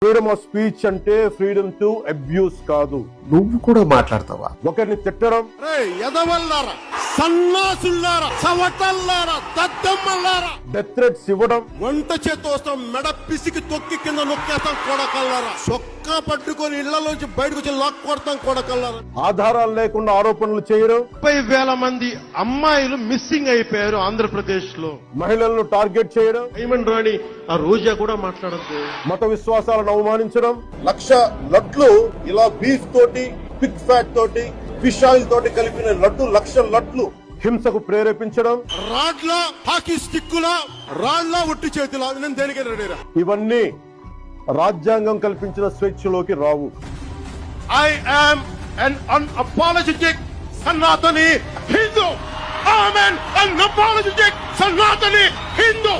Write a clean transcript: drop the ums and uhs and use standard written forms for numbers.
Freedom of speech అంటే freedom to abuse కాదు. నువ్వు కూడా మాట్లాడతావా? ఒకరిని తిట్టడం, ఎదవల్లారా, సన్నాసుల్లారా, చవటల్లారా, దద్దమ్మల్లారా, డెత్ థ్రెట్స్ ఇవ్వడం, వంట చేతి వస్తాం మెడ పిసికి తొక్కి కింద నొక్కేస్తాం కొడకల్లారా, చొక్కా పట్టుకొని ఇళ్లలోంచి బయటకు వచ్చి లాక్ కొడతాం కొడకల్లారా, ఆధారాలు లేకుండా ఆరోపణలు చేయడం, 30,000 మంది అమ్మాయిలు మిస్సింగ్ అయిపోయారు ఆంధ్రప్రదేశ్ లో, మహిళలను టార్గెట్ చేయడం, డైమండ్ రాణి ఆ రోజా కూడా మాట్లాడద్దు, మత విశ్వాసాలను అవమానించడం, 1,00,000 లడ్లు ఇలా బీఫ్ తోటి, పిగ్ ఫ్యాట్ తోటి, ఫిష్ ఆయిల్ తోటి కలిపిన లడ్డు 1,00,000 లడ్లు, హింసకు ప్రేరేపించడం, రాడ్ల హాకీ స్టిక్కుల రాళ్ల ఒట్టి చేతుల నేను దేనికైనా రెడీరా. ఇవన్నీ రాజ్యాంగం కల్పించిన స్వేచ్ఛలోకి రావు. I am an unapologetic Sanatani Hindu. I am an unapologetic Sanatani Hindu.